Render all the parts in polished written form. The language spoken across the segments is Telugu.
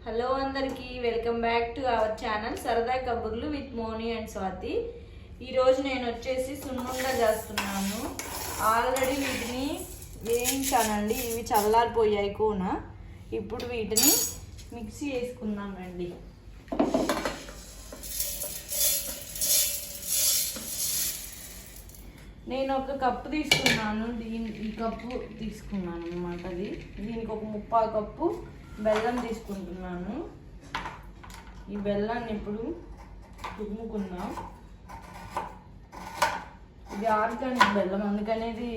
హలో అందరికీ welcome back to our channel సరదా కబుర్లు విత్ మోని అండ్ స్వాతి. ఈరోజు నేను వచ్చేసి సున్నుండ చేస్తున్నాను. ఆల్రెడీ వీటిని వేయించానండి, ఇవి చల్లారిపోయాయి కూన. ఇప్పుడు వీటిని మిక్సీ వేసుకుందామండి. నేను ఒక కప్పు తీసుకున్నాను, ఈ కప్పు తీసుకున్నాను అన్నమాట. దీనికి ఒక 3/4 కప్పు బెల్లం తీసుకుంటున్నాను. ఈ బెల్లాన్ని ఇప్పుడు తురుముకుందాం. ఇది ఆర్గానిక్ బెల్లం, అందుకని ఇది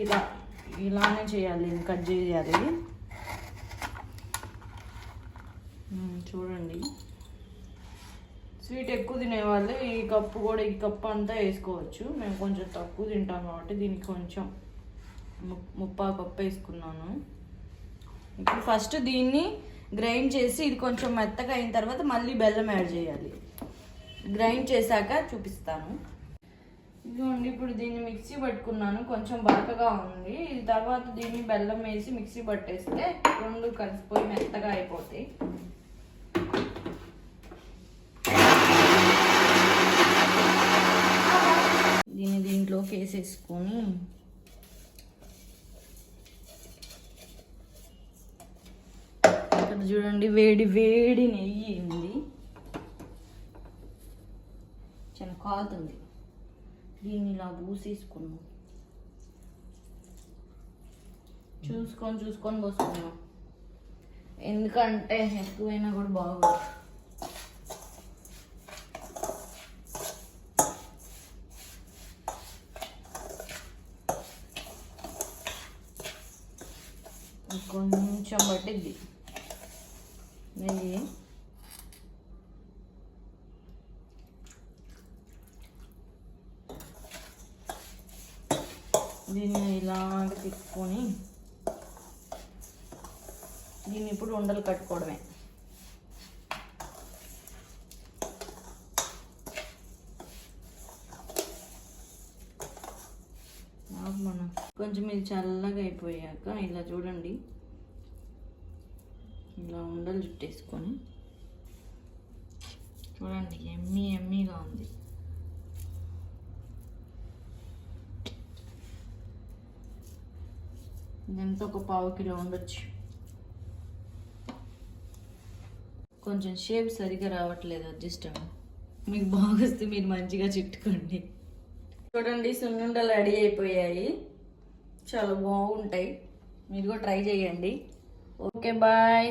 ఇలానే చేయాలి, కట్ చేయాలి. చూడండి, స్వీట్ ఎక్కువ తినేవాళ్ళు ఈ కప్పు కూడా, ఈ కప్పు అంతా వేసుకోవచ్చు. మేము కొంచెం తక్కువ తింటాం కాబట్టి దీనికి కొంచెం 3/4 కప్పు వేసుకున్నాను. ఇప్పుడు ఫస్ట్ దీన్ని గ్రైండ్ చేసి ఇది కొంచెం మెత్తగా అయిన తర్వాత మళ్ళీ బెల్లం యాడ్ చేయాలి. గ్రైండ్ చేశాక చూపిస్తాను. ఇదిగోండి, ఇప్పుడు దీన్ని మిక్సీ పట్టుకున్నాను. కొంచెం బరకగా ఉంది. ఇది తర్వాత దీన్ని బెల్లం వేసి మిక్సీ పట్టేస్తే రెండు కలిసిపోయి మెత్తగా అయిపోతాయి. దీన్ని దీంట్లోకి వేసేసుకొని చూడండి, వేడి వేడి నెయ్యి ఉంది, చాలా కాలుతుంది. దీన్ని ఇలా పూసేసుకున్నాం. చూసుకొని పోసుకున్నాం, ఎందుకంటే ఎక్కువైనా కూడా బాగోదు. కొంచెం పట్టిద్ది నెయ్యి. దీన్ని ఇలాగ తిప్పుకొని దీన్ని ఇప్పుడు ఉండలు కట్టుకోవడమే. మనం కొంచెం ఇది చల్లగా అయిపోయాక ఇలా చూడండి, ఇలా ఉండలు చుట్టేసుకొని చూడండి, ఎమ్మీగా ఉంది. దీంతో ఒక 1/4 కిలో ఉండొచ్చు. కొంచెం షేప్ సరిగా రావట్లేదు, అడ్జస్ట్ అవ్వండి. మీకు బాగా వస్తే మీరు మంచిగా చుట్టుకోండి. చూడండి, సున్నుండలు రెడీ అయిపోయాయి, చాలా బాగుంటాయి. మీరు కూడా ట్రై చేయండి. Okay, bye.